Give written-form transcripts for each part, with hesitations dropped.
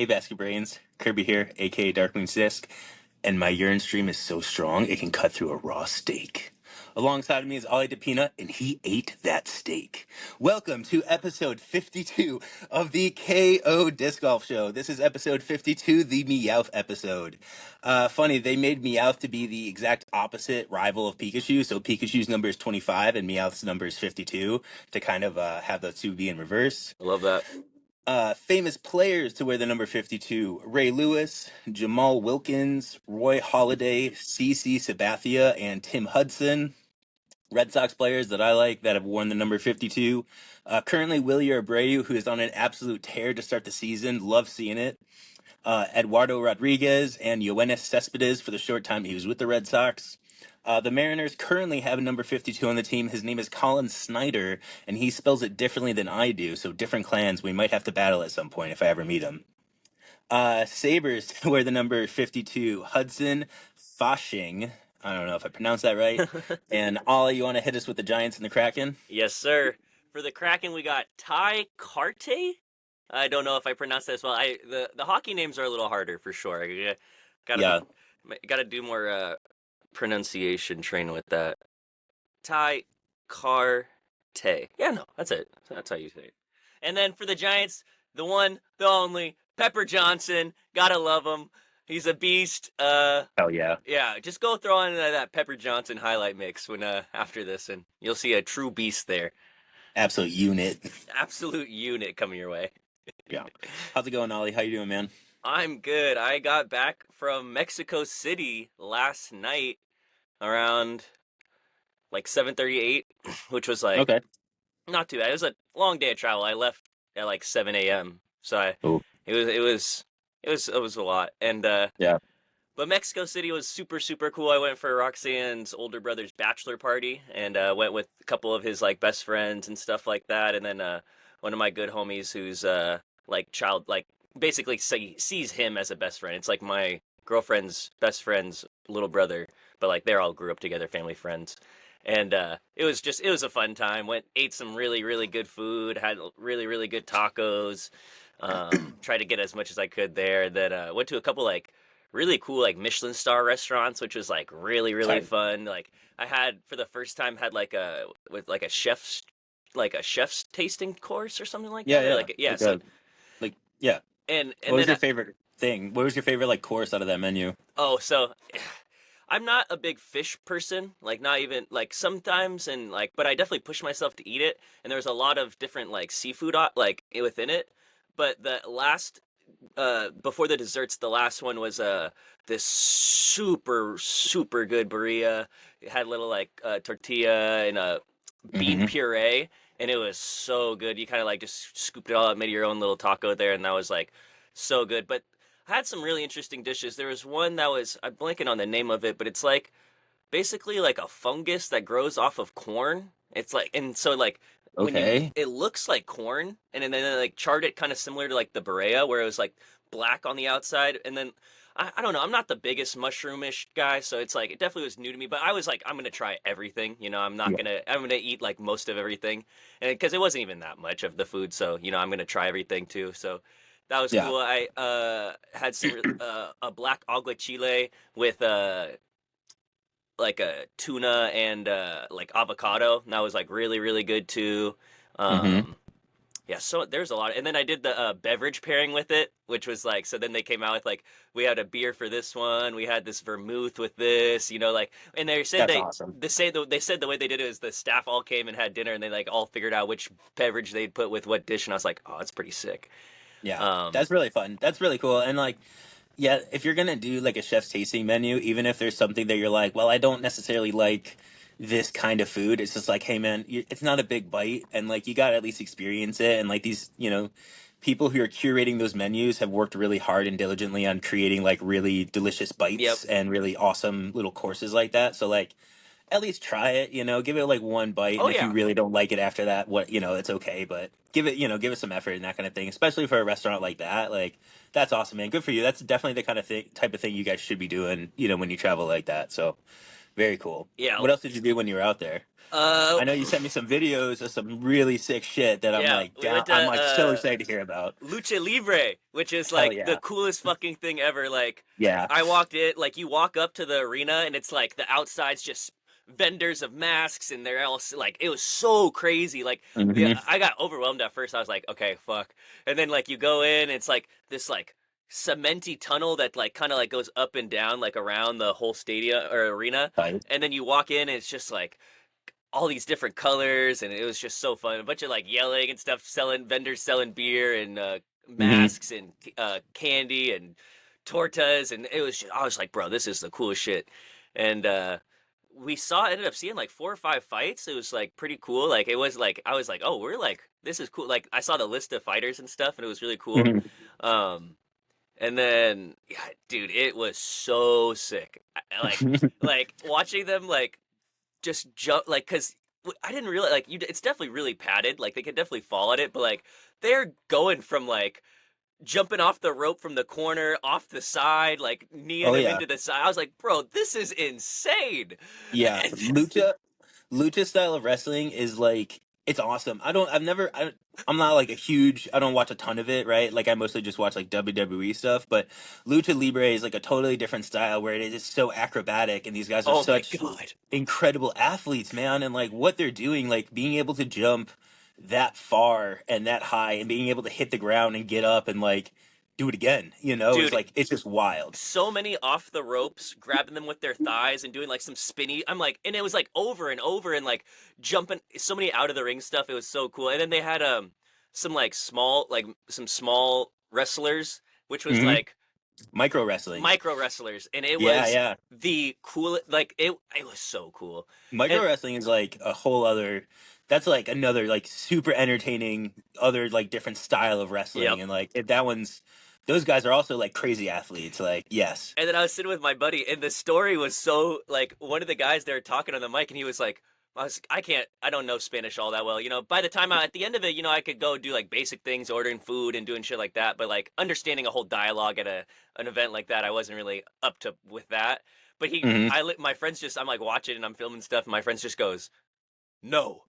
Hey, Basket Brains. Kirby here, aka Darkwing Disc, and my urine stream is so strong it can cut through a raw steak. Alongside of me is Ollie DePina, and he ate that steak. Welcome to episode 52 of the KO Disc Golf Show. This is episode 52, the Meowth episode. Funny, they made Meowth to be the exact opposite rival of Pikachu, so Pikachu's number is 25 and Meowth's number is 52, to kind of have those two be in reverse. I love that. Famous players to wear the number 52: Ray Lewis, Jamal Wilkins, Roy Halladay, CC Sabathia, and Tim Hudson. Red Sox players that I like that have worn the number 52. Currently, Willie Abreu, who is on an absolute tear to start the season. Love seeing it. Eduardo Rodriguez and Yoenis Cespedes for the short time he was with the Red Sox. The Mariners currently have a number 52 on the team. His name is Colin Snyder, and he spells it differently than I do, so different clans. We might have to battle at some point if I ever meet him. Sabres wear the number 52. Hudson Fasching. I don't know if I pronounced that right. And Ollie, you want to hit us with the Giants and the Kraken? Yes, sir. For the Kraken, we got Ty Carte. I don't know if I pronounced that as well. The hockey names are a little harder for sure. Gotta do more pronunciation training with that. Ty Carte. Yeah, no, that's it. That's how you say it. And then for the Giants, the one, the only, Pepper Johnson. Gotta love him. He's a beast. Hell yeah. Yeah, just go throw on that Pepper Johnson highlight mix when after this, and you'll see a true beast there. Absolute unit. Absolute unit coming your way. Yeah. How's it going, Ollie? How you doing, man? I'm good. I got back from Mexico City last night around like 7:38, which was like Okay. not too bad. It was a long day of travel. I left at like 7 a.m. So it was a lot. And Yeah. But Mexico City was super, super cool. I went for Roxanne's older brother's bachelor party and went with a couple of his like best friends and stuff like that. And then one of my good homies who's basically sees him as a best friend. It's like my girlfriend's best friend's little brother, but like they all grew up together, family friends. And it was a fun time. Ate some really, really good food, had really, really good tacos. Tried to get as much as I could there. Then went to a couple like really cool like Michelin star restaurants, which was like really, really fun. Like I had for the first time had like a chef's tasting course or something like that. Yeah. Like yeah, so yeah. and What was then your favorite thing? What was your favorite like course out of that menu? so I'm not a big fish person, like not even like sometimes but I definitely push myself to eat it. And there was a lot of different like seafood like within it. But the last before the desserts, the last one was this super, super good burrito. It had a little like tortilla and a bean puree, and it was so good. You kind of like just scooped it all up, made your own little taco there, and that was like so good. But I had some really interesting dishes. There was one that was, I'm blanking on the name of it, but it's like basically like a fungus that grows off of corn. It's like, and so like it looks like corn, and then they like charred it kind of similar to like the burrito, where it was like black on the outside, and then I don't know. I'm not the biggest mushroomish guy, so it's like it definitely was new to me. But I was like, I'm gonna try everything. I'm gonna eat like most of everything, and because it wasn't even that much of the food, so I'm gonna try everything too. So that was cool. I had some a black aguachile with like a tuna and like avocado. And that was like really, really good too. Yeah, so there's a lot. And then I did the beverage pairing with it, which was like, so then they came out with like, we had a beer for this one, we had this vermouth with this, like, and they said awesome. they said the way they did it is the staff all came and had dinner and they like all figured out which beverage they'd put with what dish, and I was like, oh, that's pretty sick. Yeah, that's really fun. That's really cool. And like, yeah, if you're gonna do like a chef's tasting menu, even if there's something that you're like, well, I don't necessarily like this kind of food, it's just like, hey man, it's not a big bite, and like you gotta at least experience it. And like these, people who are curating those menus have worked really hard and diligently on creating like really delicious bites and really awesome little courses like that. So like, at least try it, give it like one bite. Oh, and if yeah. you really don't like it after that, it's okay, but give it some effort and that kind of thing, especially for a restaurant like that. Like, that's awesome, man. Good for you. That's definitely the kind of type of thing you guys should be doing, when you travel like that. So Very cool. Yeah. What else did you do when you were out there? Uh, I know you sent me some videos of some really sick shit that I'm yeah, like we went down. to I'm like so excited to hear about. Lucha Libre, which is Hell like the yeah. coolest fucking thing ever. Like, Yeah. I walked in, like, you walk up to the arena and it's like the outside's just vendors of masks and they're all like, it was so crazy. Like, yeah, Hmm. I got overwhelmed at first. I was like, okay, fuck. And then, like, you go in, it's like this, like, cementy tunnel that, like, kind of like goes up and down, like, around the whole stadium or arena. Tight. And then you walk in and it's just like, all these different colors, and it was just so fun. A bunch of like yelling and stuff, selling vendors selling beer and Hmm. masks and candy and tortas, and it was. I was like, bro, this is the coolest shit. And we ended up seeing like 4 or 5 fights. It was like pretty cool. Like it was like I was like, oh, we're like this is cool. Like I saw the list of fighters and stuff, and it was really cool. Hmm. Um, and then yeah, dude, it was so sick. Like watching them like just jump like because I didn't realize like it's definitely really padded. Like they could definitely fall at it, but like they're going from like jumping off the rope from the corner, off the side, like kneeing Oh him yeah. into the side. I was like, bro, this is insane. Yeah. And Lucha style of wrestling is like it's awesome. I'm not like a huge I don't watch a ton of it, right? Like I mostly just watch like WWE stuff, but Lucha Libre is like a totally different style where it is so acrobatic and these guys are oh my such god, incredible athletes, man, and like what they're doing, like being able to jump that far and that high and being able to hit the ground and get up and like do it again, is dude, like it's just wild. so many off the ropes, grabbing them with their thighs and doing like some spinny. I'm like, and it was like over and over and like jumping so many out of the ring stuff. It was so cool. And then they had some like some small wrestlers, which was Hmm. like Micro wrestling. micro wrestlers, and it Yeah, was yeah. the coolest. Like it was so cool. Micro And wrestling is like a whole other that's like another like super entertaining other like different style of yep. wrestling and like if that one's those guys are also like crazy athletes like yes. And then I was sitting with my buddy, and the story was so like one of the guys there talking on the mic, and he was like, I don't know Spanish all that well. By the time at the end of it, I could go do like basic things, ordering food and doing shit like that. But like understanding a whole dialogue at an event like that, I wasn't really up to with that. But Hmm. my friends I'm like watching and I'm filming stuff, and my friends just goes, no,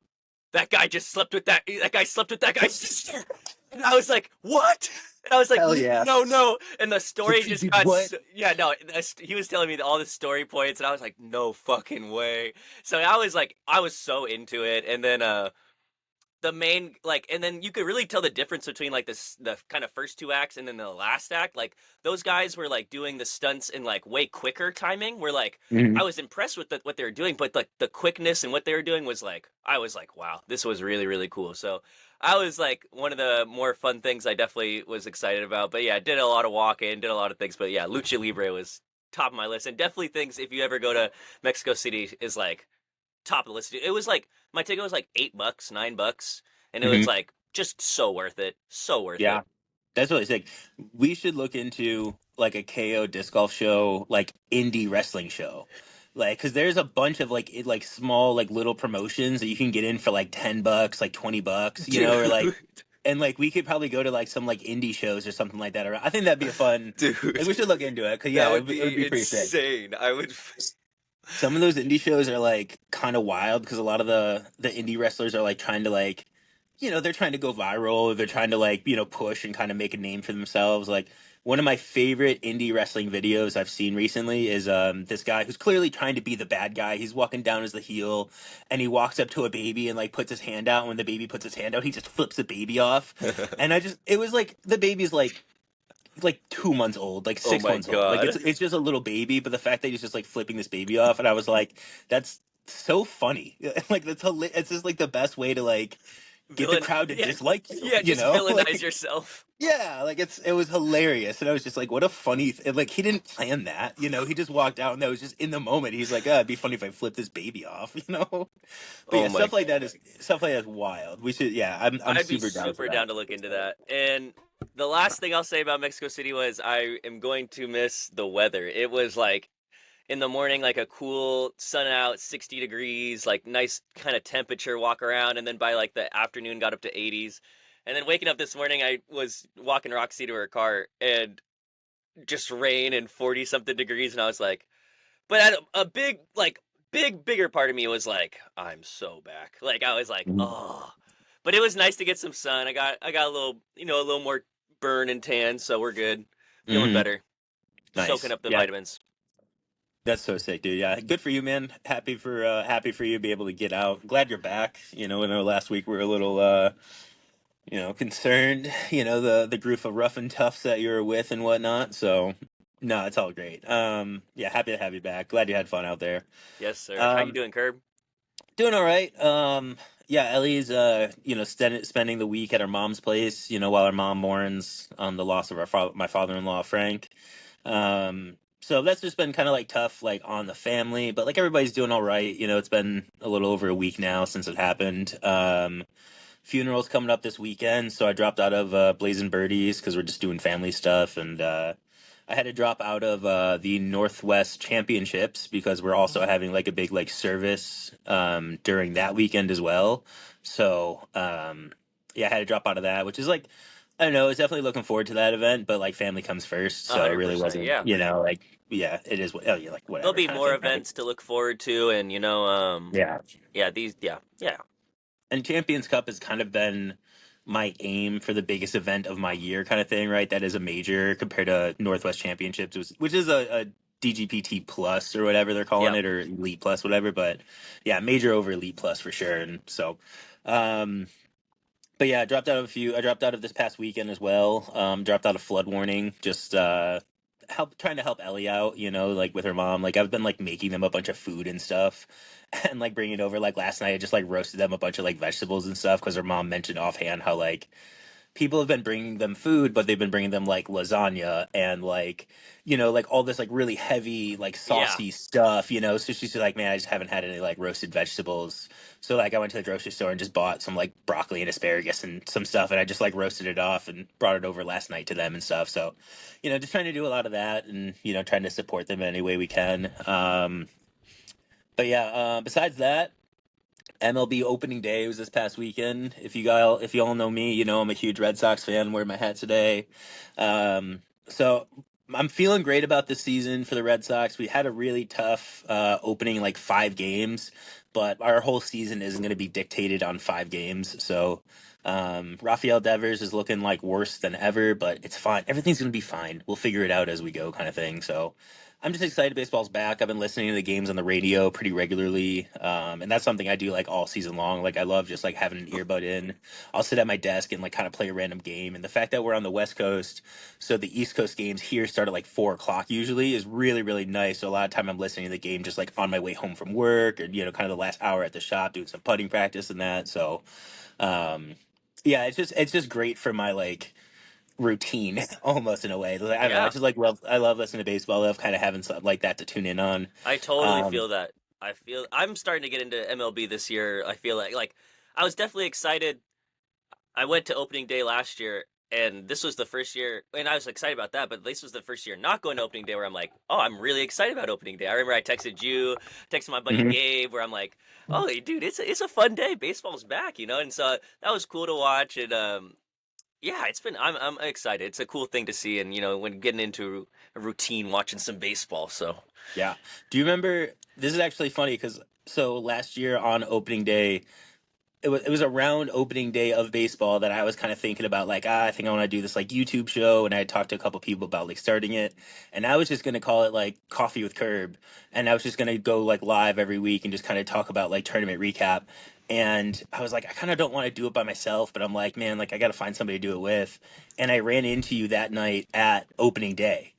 that guy just slept with that guy slept with that guy's sister. And I was like, what? And I was like, Hell yeah. no, no. And the story just Dude, got, what? yeah, no. He was telling me all the story points, and I was like, no fucking way. So I was like, I was so into it. And then, the main like and then you could really tell the difference between like the kind of first two acts and then the last act. Like those guys were like doing the stunts in like way quicker timing, where like I Hmm. was impressed with what they were doing, but like the quickness and what they were doing was like I was like, wow, this was really really cool. So I was like one of the more fun things I definitely was excited about. But yeah, did a lot of walking, did a lot of things. But yeah, Lucha Libre was top of my list, and definitely things if you ever go to Mexico City is like top of the list. It was like my ticket was like $8, $9, and it Hmm. was like just so worth it, so worth Yeah. it. That's really sick. We should look into like a KO disc golf show, like indie wrestling show. Like, cause there's a bunch of like like small like little promotions that you can get in for like $10, like $20, Dude, or like and like we could probably go to like some like indie shows or something like that. Or I think that'd be a fun like dude, we should look into it. Cause that yeah, would it would be be pretty sick. insane. I would. Some of those indie shows are like kind of wild because a lot of the indie wrestlers are like trying to like they're trying to go viral, they're trying to like push and kind of make a name for themselves. Like one of my favorite indie wrestling videos I've seen recently is this guy who's clearly trying to be the bad guy. He's walking down as the heel and he walks up to a baby and like puts his hand out, and when the baby puts his hand out he just flips the baby off. And it was like the baby's like 2 months old, like Oh six my months old. Like god, it's just a little baby, but the fact that he's just like flipping this baby off, and I was like, that's so funny. Like it's just like the best way to like get the villain. crowd to Yeah, dislike you, yeah. Just villainize like yourself. yeah, like it was hilarious, and I was just like, what a funny like he didn't plan that, he just walked out and that was just in the moment. He's like, it'd be funny if I flip this baby off, But Oh yeah, my. stuff like that is wild. We should, yeah, I'm I'd be super down for super down that. to look into that. And the last thing I'll say about Mexico City was I am going to miss the weather. It was like in the morning, like a cool sun out, 60 degrees, like nice kind of temperature, walk around. And then by like the afternoon, got up to 80s. And then waking up this morning, I was walking Roxy to her car and just rain and 40 something degrees. And I was like, but at a big, like, bigger part of me was like, I'm so back. Like I was like, Mhm. oh, but it was nice to get some sun. I got a little, a little more burn and tan, so we're good. Feeling Mhm. better, soaking Nice. up the Yeah, vitamins. that's so sick, dude. Yeah, good for you, man. Happy for you to be able to get out. Glad you're back. I know last week we were a little concerned, the group of rough and toughs that you were with and whatnot. So no, it's all great. Yeah, happy to have you back. Glad you had fun out there. Yes, sir. How you Um, doing, Curb? Doing all right. Yeah, Ellie's spending the week at her mom's place, while her mom mourns the loss of my father-in-law Frank. So that's just been kind of like tough, like on the family, but like everybody's doing all right. It's been a little over a week now since it happened. Funeral's coming up this weekend, so I dropped out of Blazin Birdies because we're just doing family stuff, and I had to drop out of the Northwest Championships because we're also having like a big like service during that weekend as well. So yeah, I had to drop out of that, which is like I don't know, I was definitely looking forward to that event, but like family comes first, so it really 100%. wasn't, Yeah. like yeah, it is. Oh yeah, like There'll whatever be kind of more thing, right? events to look forward to, and Yeah. yeah, these, yeah, yeah, And Champions Cup has kind of been my aim for the biggest event of my year, kind of thing, right? That is a major compared to Northwest Championships, which is a DGPT plus or whatever they're calling yep. it, or Elite plus, whatever. But yeah, major over Elite plus for sure. And so, um, but yeah, I dropped out of a few. I dropped out of this past weekend as well. Dropped out of flood warning. Just trying to help Ellie out. Like with her mom. Like I've been like making them a bunch of food and stuff, and like bringing it over. Like last night, I just like roasted them a bunch of like vegetables and stuff because her mom mentioned offhand how like people have been bringing them food, but they've been bringing them like lasagna and like, like all this like really heavy, like Yeah. saucy stuff, So she's like, man, I just haven't had any like roasted vegetables. So like I went to the grocery store and just bought some like broccoli and asparagus and some stuff, and I just like roasted it off and brought it over last night to them and stuff. So, just trying to do a lot of that and trying to support them any way we can. But yeah, besides that, MLB Opening Day was this past weekend. If you all know me, I'm a huge Red Sox fan. Wear my hat today. So I'm feeling great about this season for the Red Sox. We had a really tough opening, like 5 games, but our whole season isn't going to be dictated on 5 games. So Rafael Devers is looking like worse than ever, but it's fine. Everything's going to be fine. We'll figure it out as we go, kind of thing. So I'm just excited baseball's back. I've been listening to the games on the radio pretty regularly. And that's something I do like all season long. Like I love just like having an earbud in. I'll sit at my desk and like kind of play a random game. And the fact that we're on the West Coast, so the East Coast games here start at like 4 o'clock usually is really, really nice. So a lot of time I'm listening to the game just like on my way home from work or, kind of the last hour at the shop doing some putting practice and that. So um yeah, it's just great for my like routine almost in a way. Like, I don't know. I Yeah. just like I love listening to baseball. I love kind of having something like that to tune in on. I totally Um, feel that. I'm starting to get into MLB this year. I feel like I was definitely excited. I went to opening day last year, and this was the first year, and I was excited about that. But this was the first year not going to opening day where I'm like, oh, I'm really excited about opening day. I remember I texted you, texted my buddy mhm. Gabe, where I'm like, oh, dude, it's a fun day. Baseball's back, and so that was cool to watch. And yeah, I'm excited. It's a cool thing to see, and when getting into a routine, watching some baseball. So Yeah. Do you remember? This is actually funny because so last year on opening day, it was around opening day of baseball that I was kind of thinking about like I think I want to do this like YouTube show, and I talked to a couple people about like starting it, and I was just gonna call it like Coffee with Curb, and I was just gonna go like live every week and just kind of talk about like tournament recap. And I was like, I kind of don't want to do it by myself, but I'm like, man, like I got to find somebody to do it with. And I ran into you that night at opening day.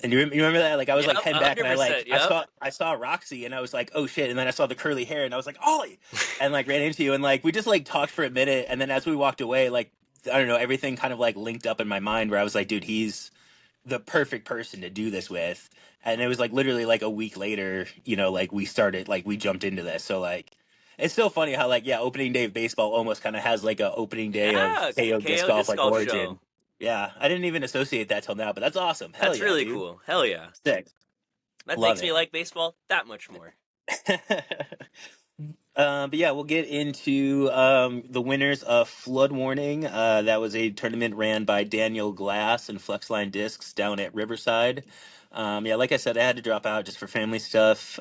And you remember that? Like I was like yep, heading back, and I like 100%. Yep. I saw Roxy, and I was like, oh shit! And then I saw the curly hair, and I was like, Ollie, and like ran into you, and like we just like talked for a minute, and then as we walked away, like I don't know, everything kind of like linked up in my mind where I was like, dude, he's the perfect person to do this with. And it was like literally like a week later, like we jumped into this. So like it's so funny how like yeah, opening day of baseball almost kind of has like a opening day of Yeah, KO disc KO golf disc like golf show. origin. Yeah, I didn't even associate that till now, but that's awesome. Hell That's yeah, really dude. cool. Hell yeah. Sick. That Love makes me it. like baseball that much more. But yeah, we'll get into the winners of Flood Warning. That was a tournament ran by Daniel Glass and Flexline Discs down at Riverside. Yeah, like I said, I had to drop out just for family stuff.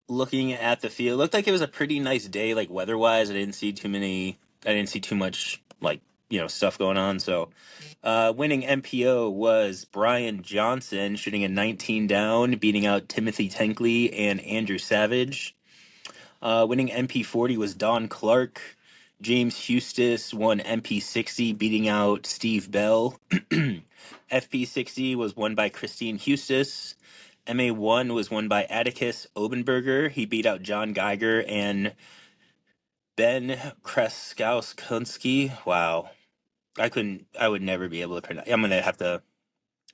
looking at the field, looked like it was a pretty nice day, like weather-wise. I didn't see too much like, stuff going on. So, winning MPO was Brian Johnson shooting a 19 down, beating out Timothy Tankley and Andrew Savage. Winning MP40 was Don Clark. James Hustis won MP60, beating out Steve Bell. FP60 was won by Christine Hustis. MA1 was won by Atticus Obenberger. He beat out John Geiger and Ben Kreskowski. Wow. I would never be able to pronounce.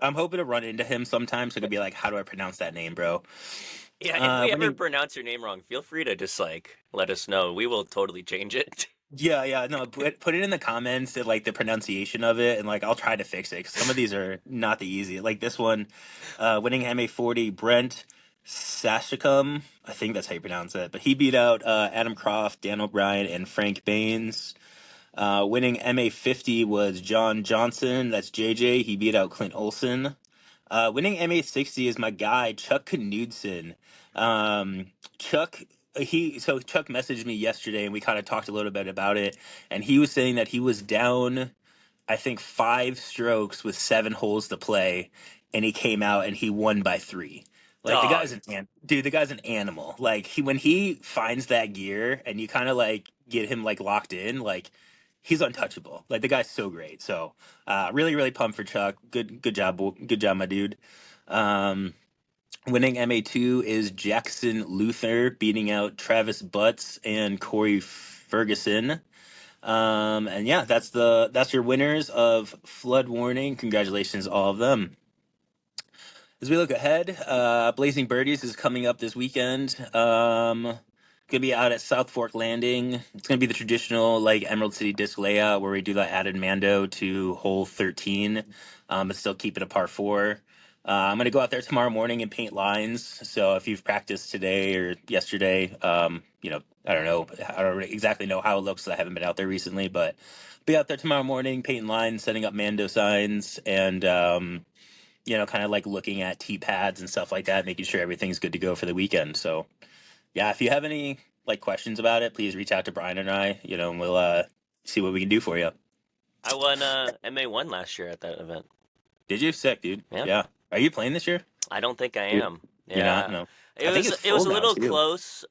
I'm hoping to run into him sometime so I could be like, how do I pronounce that name, bro? Yeah, if we ever Winning pronounce your name wrong, feel free to just like let us know. We will totally change it. Yeah, no, put it in the comments, like the pronunciation of it, and like I'll try to fix it. 'Cause some of these are not the easy. Like this one, winning MA40, Brent Sashicum, I think that's how you pronounce it, but he beat out Adam Croft, Dan O'Brien, and Frank Baines. Winning MA50 was John Johnson, that's JJ. He beat out Clint Olson. Winning MA60 is my guy Chuck Knudsen. Um, Chuck Chuck messaged me yesterday and we kind of talked a little bit about it, and he was saying that he was down, I think, 5 strokes with 7 holes to play, and he came out and he won by 3. Like Dog. the guy's an animal. Like when he finds that gear and you kind of like get him like locked in, like he's untouchable. Like the guy's so great. So really really pumped for Chuck. Good job, good job, my dude. Um, Winning MA2 is Jackson Luther beating out Travis Butts and Corey Ferguson. And yeah, that's your winners of Flood Warning. Congratulations, all of them. As we look ahead, Blazing Birdies is coming up this weekend. Gonna be out at South Fork Landing. It's gonna be the traditional like Emerald City disc layout where we do that added Mando to hole 13, but still keep it a par four. I'm gonna go out there tomorrow morning and paint lines. So if you've practiced today or yesterday, I don't exactly know how it looks. I haven't been out there recently, but be out there tomorrow morning, painting lines, setting up Mando signs, and kind of like looking at tee pads and stuff like that, making sure everything's good to go for the weekend. So yeah, if you have any like questions about it, please reach out to Brian and I, and we'll see what we can do for you. I won MA1 last year at that event. Did you? Sick, dude. Yeah. Yeah. Are you playing this year? I don't think I You're, am. you're not? Yeah. No. It I think was it's it full was a now little too. close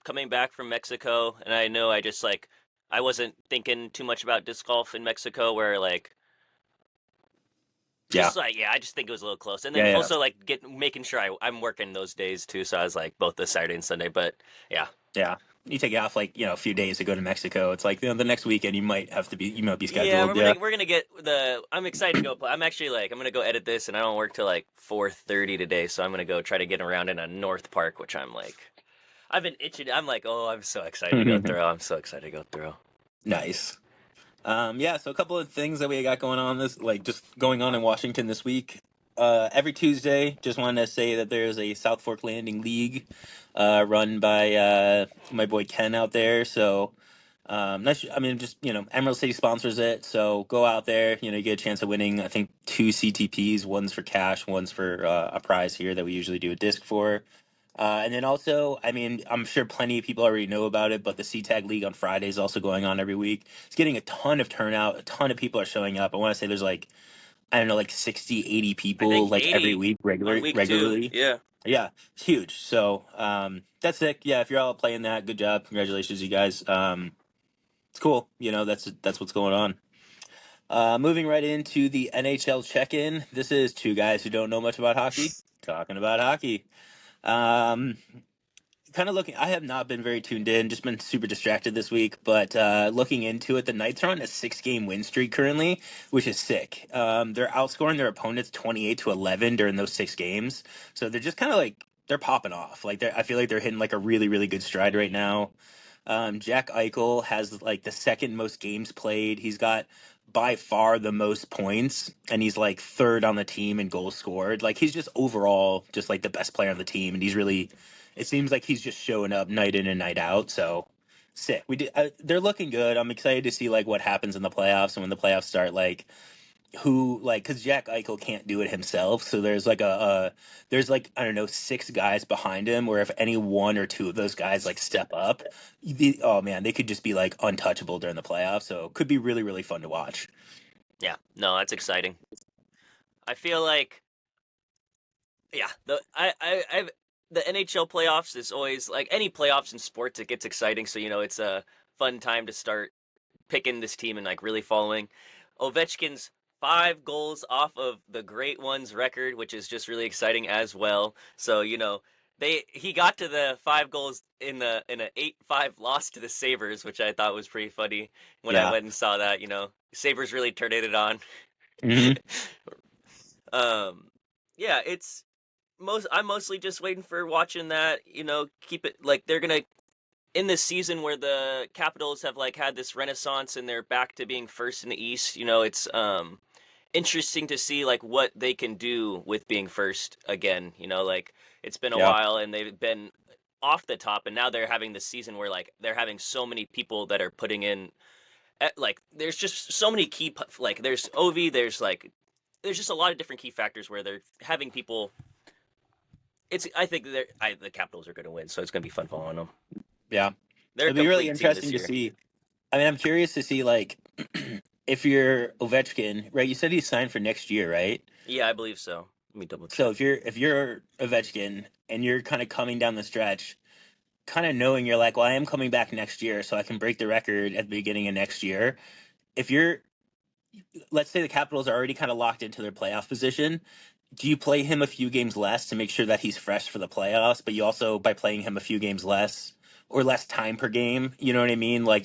coming back from Mexico, and I know I just like I wasn't thinking too much about disc golf in Mexico where like Yeah. just like yeah, I just think it was a little close. And then Yeah. also like making sure I'm working those days too, so I was like both the Saturday and Sunday, but yeah. Yeah. You take it off like, a few days to go to Mexico. It's like, the next weekend you might be Yeah, scheduled. Yeah. we're gonna get the. I'm excited to go play. I'm actually like I'm gonna go edit this, and I don't work till like 4:30 today, so I'm gonna go try to get around in a North Park, which I'm like, I've been itching. I'm like, oh, I'm so excited to go through. I'm so excited to go through. Nice. Yeah, so a couple of things that we got going on just going on in Washington this week. Every Tuesday, just wanted to say that there's a South Fork Landing League, run by my boy Ken out there. So, Emerald City sponsors it. So go out there, you get a chance of winning, I think, 2 CTPs. One's for cash, one's for a prize here that we usually do a disc for. And then also, I'm sure plenty of people already know about it, but the C-Tag League on Friday is also going on every week. It's getting a ton of turnout. A ton of people are showing up. I want to say there's like, I don't know, like 60, 80 I people think like every 80 week on week 2. regularly. Yeah. Yeah, it's huge. So that's sick. Yeah, if you're all playing that, good job. Congratulations, you guys. It's cool. That's what's going on. Moving right into the NHL check-in. This is two guys who don't know much about hockey talking about hockey. Um, Kind of looking, I have not been very tuned in, just been super distracted this week, but looking into it, the Knights are on a 6-game win streak currently, which is sick. They're outscoring their opponents 28-11 during those 6 games. So they're just kind of like, they're popping off. I feel like they're hitting like a really, really good stride right now. Jack Eichel has like the second most games played. He's got by far the most points, and he's like third on the team in goals scored. Like he's just overall just like the best player on the team, and it seems like he's just showing up night in and night out. So sick. They're looking good. I'm excited to see like what happens in the playoffs, and when the playoffs start, like who like because Jack Eichel can't do it himself, so there's like there's like I don't know 6 guys behind him. Where if any one or two of those guys like step up, oh man, they could just be like untouchable during the playoffs. So it could be really really fun to watch. Yeah, no, that's exciting. I feel like yeah, the NHL playoffs is always like any playoffs in sports. It gets exciting, so it's a fun time to start picking this team and like really following. Ovechkin's 5 goals off of the Great Ones record, which is just really exciting as well. So he got to the 5 goals in a 8-5 loss to the Sabres, which I thought was pretty funny when I Yeah. went and saw that. Sabres really turned it on. Hmm. um, yeah, I'm mostly just waiting for watching that. Keep it like they're gonna in this season where the Capitals have like had this renaissance and they're back to being first in the East. It's interesting to see like what they can do with being first again. Like it's been a Yeah. while and they've been off the top, and now they're having this season where like they're having so many people that are putting in. Like there's just so many like there's Ovi, there's just a lot of different key factors where they're having people. I think the Capitals are going to win, so it's going to be fun following them. Yeah. They're a It'd be really complete team this interesting to year. see. I mean, I'm curious to see like if you're Ovechkin, right? You said he's signed for next year, right? Yeah, I believe so. Let me double So check. if you're Ovechkin and you're kind of coming down the stretch, kind of knowing you're like, well, I am coming back next year, so I can break the record at the beginning of next year. If you're, let's say the Capitals are already kind of locked into their playoff position, do you play him a few games less to make sure that he's fresh for the playoffs? But you also, by playing him a few games less or less time per game, you know what I mean? Like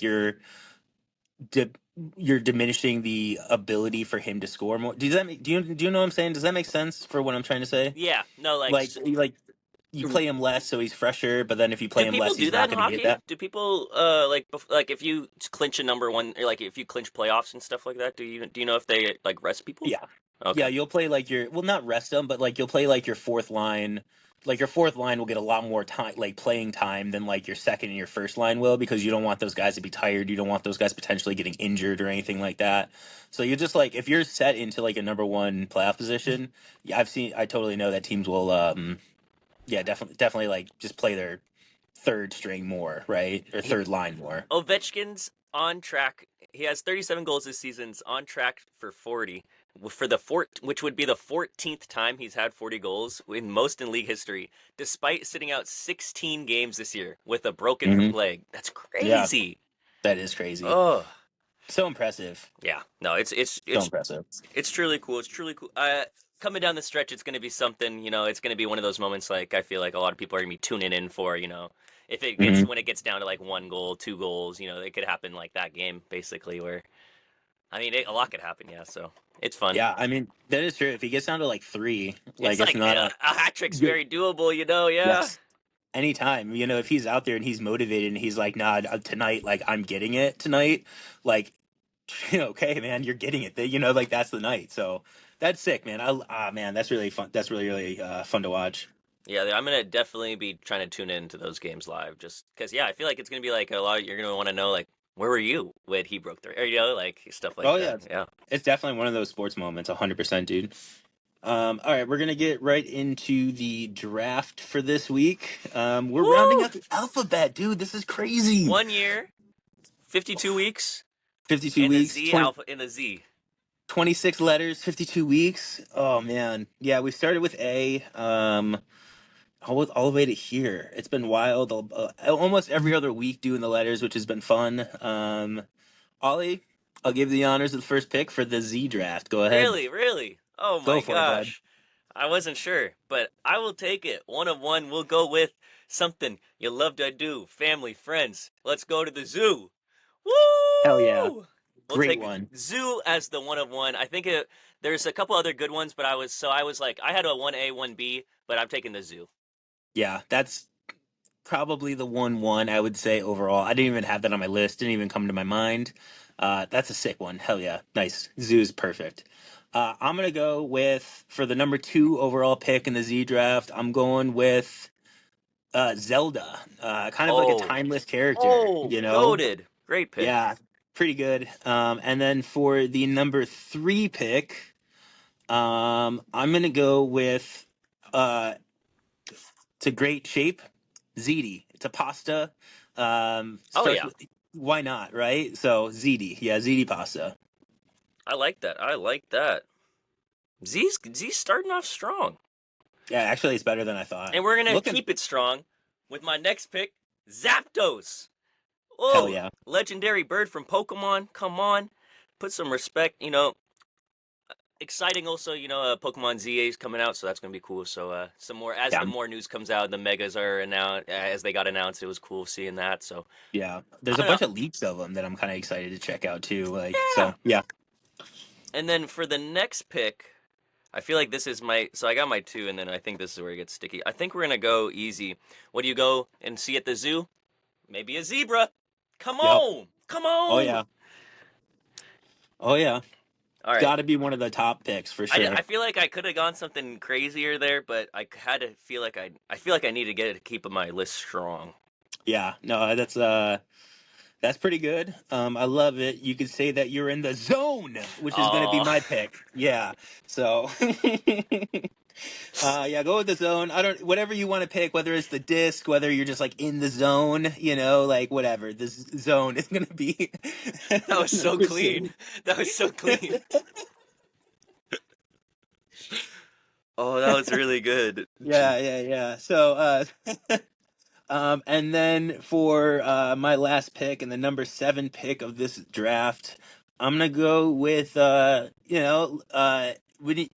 di- you're diminishing the ability for him to score more. Does that make, do you know what I'm saying? Does that make sense for what I'm trying to say? Yeah, no, like, Like you play him less so he's fresher, but then if you play do him people less, do he's that not in going to get hockey? that. Do people like if you clinch a number one, or like if you clinch playoffs and stuff like that? Do you know if they like rest people? Yeah. Okay. Yeah, you'll play like your well, not rest them, but like you'll play like your fourth line. Like your fourth line will get a lot more time, like playing time, than like your second and your first line will, because you don't want those guys to be tired. You don't want those guys potentially getting injured or anything like that. So you just like if you're set into like a number one playoff position, yeah, I totally know that teams will, yeah, definitely like just play their third string more, right, or He, third line more. Ovechkin's on track. He has 37 goals this season's on track for 40 for which would be the 14th time he's had 40 goals in most in league history, despite sitting out 16 games this year with a broken Hmm. leg. That's Yeah, crazy. that is crazy. Oh, So impressive. yeah. No, So impressive. it's truly cool. It's truly cool. Coming down the stretch, it's going to be something. It's going to be one of those moments. Like I feel like a lot of people are going to be tuning in for. If it gets Hmm. when it gets down to like 1 goal, 2 goals. It could happen like that game basically. Where I mean, a lot could happen. Yeah, so it's fun. Yeah, I mean that is true. If he gets down to like 3, It's like it's like not a hat trick's good. very doable. Yeah. Yes, anytime. If he's out there and he's motivated and he's like, "Nah, tonight, like I'm getting it tonight," like, okay, man, you're getting it. Like that's the night. So that's sick, man. Man, that's really fun. That's really really fun to watch. Yeah, I'm gonna definitely be trying to tune into those games live, just because. Yeah, I feel like it's gonna be like a lot. You're gonna want to know like where were you when he broke the, or like stuff like Oh yeah, that. Yeah. it's definitely one of those sports moments. 100%, dude. All right, we're gonna get right into the draft for this week. We're rounding Woo! out the alphabet, dude. This is crazy. 1 year, 52 weeks, 52 and a weeks, Z alpha in a Z. 26 letters, 52 weeks. Oh man. Yeah, we started with A, all the way to here. It's been wild. Almost every other week doing the letters, which has been fun. Ollie, I'll give the honors of the first pick for the Z draft. Go ahead. Really, really. Oh Go my for it, bud. gosh. I wasn't sure, but I will take it. One of one. We'll go with something you love to do. Family, friends. Let's go to the zoo. Hell yeah. Woo! We'll Great take one. zoo as the one of one. I think there's a couple other good ones, but I was like I had a 1A, 1B, but I'm taking the zoo. Yeah, that's probably the 1-1 I would say overall. I didn't even have that on my list. Didn't even come to my mind. That's a sick one. Hell yeah. Nice. Zoo's perfect. I'm gonna go with for the number 2 overall pick in the Z draft. I'm going with Zelda. Kind of like a Oh, timeless character. oh, goaded. Great pick. Yeah. pretty good. And then for the number 3 pick, I'm gonna go with uh, it's a great shape, ziti. It's a pasta. Oh Starts yeah, with why not, right? So ziti, yeah, ziti pasta. I like that. I like that. Z's starting off strong, Yeah, actually, it's better than I thought. and we're gonna Looking, keep it strong with my next pick, Zapdos. hell Oh, yeah, legendary bird from Pokemon. Come on, put some respect. Exciting also. Pokemon ZA is coming out, so that's gonna be cool. So some more as yeah, the more news comes out, the megas are announced as they got announced. It was cool seeing that. So yeah. I There's a don't know. bunch of leaks of them that I'm kind of excited to check out too. Like, Yeah. so yeah, And then for the next pick, I feel like this is my. So I got my two, and then I think this is where it gets sticky. I think we're gonna go easy. What do you go and see at the zoo? Maybe a zebra. Come yep. on, come Oh on. yeah, oh yeah. All right. Got to be one of the top picks for sure. I feel like I could have gone something crazier there, but I had to feel like I feel like I need to get it to keep my list strong. Yeah, no, that's pretty good. I love it. You could say that you're in the zone, which is going to be Oh, my pick. Yeah. So, yeah, go with the zone. I don't, whatever you want to pick, whether it's the disc, whether you're just like in the zone, like whatever. This zone is going to be that was so number clean. two. That was so clean. Oh, that was really good. Yeah, yeah, yeah. So, and then for my last pick and the number 7 pick of this draft, I'm gonna go with when you,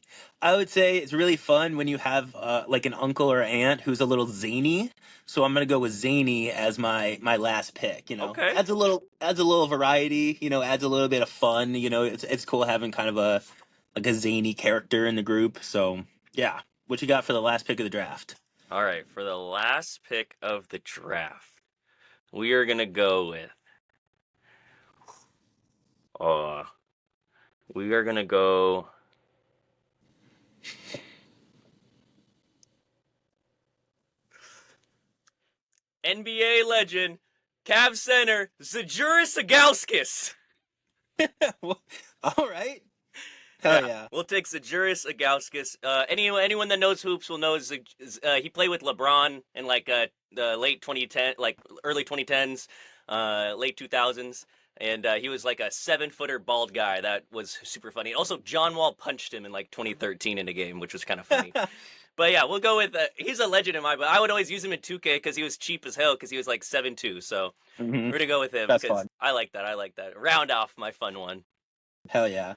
I would say it's really fun when you have like an uncle or aunt who's a little zany. So I'm gonna go with zany as my last pick. Okay. Adds a little variety. Adds a little bit of fun. It's cool having kind of a zany character in the group. So yeah, what you got for the last pick of the draft? All right, for the last pick of the draft, we are gonna go with. Uh, we are gonna go. NBA legend, Cavs center, Zajuris Agauskas. All right. Hell Yeah, yeah. we'll take Zajuris Agauskas. Anyone that knows hoops will know he played with LeBron in like the late 2010, like early 2010s, late 2000s, and he was like a 7-footer bald guy that was super funny. Also, John Wall punched him in like 2013 in a game, which was kind of funny. But yeah, we'll go with he's a legend in my book. I would always use him in 2K because he was cheap as hell because he was like 7'2". So hmm we're gonna go with him That's because fun. I like that. I like that. Round off my fun one. Hell yeah.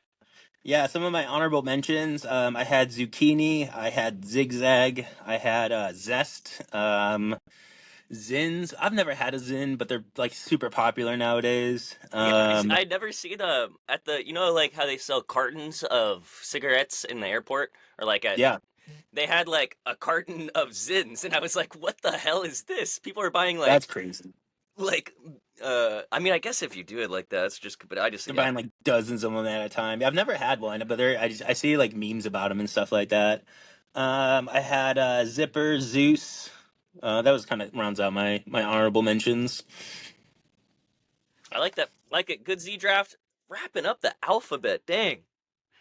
Yeah, some of my honorable mentions. I had zucchini. I had zigzag. I had zest. Zins. I've never had a zin, but they're like super popular nowadays. Yeah, I never see the at the like how they sell cartons of cigarettes in the airport or like at Yeah, they had like a carton of Zins and I was like, what the hell is this? People are buying that's crazy. like I mean I guess if you do it like that, it's just but I just They're yeah. buying like dozens of them at a time. Yeah, I've never had one, but I see like memes about them and stuff like that. I had Zipper, Zeus. That was kind of rounds out my honorable mentions. I like that. Like it. Good Z draft. Wrapping up the alphabet. Dang.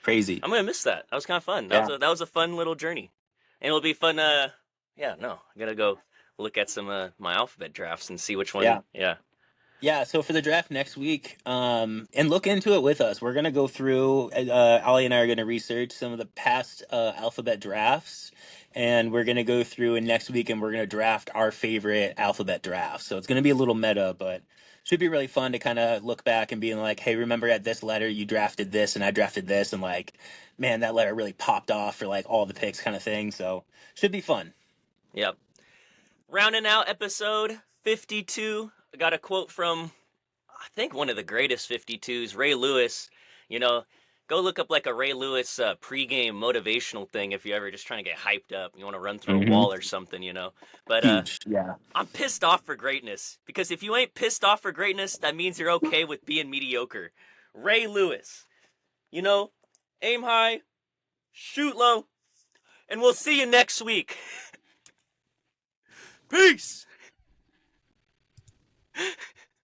Crazy. I'm gonna miss that. That was kind of fun. Yeah, That was a fun little journey, and it'll be fun. Yeah, no, I gotta go look at some my alphabet drafts and see which one. yeah. Yeah, Yeah, so for the draft next week, and look into it with us. We're gonna go through. Ollie and I are gonna research some of the past alphabet drafts, and we're gonna go through and next week, and we're gonna draft our favorite alphabet drafts. So it's gonna be a little meta, but should be really fun to kind of look back and being like, hey, remember at this letter you drafted this, and I drafted this, and like, man, that letter really popped off for like all the picks, kind of thing. So should be fun. yep. Rounding out episode 52. I got a quote from I think one of the greatest 52s, Ray Lewis. You know, go look up like a Ray Lewis pregame motivational thing if you're ever just trying to get hyped up. You want to run through a hmm wall or something. But Huge. Yeah. I'm pissed off for greatness because if you ain't pissed off for greatness, that means you're okay with being mediocre. Ray Lewis, you know, aim high, shoot low, and we'll see you next week. Peace.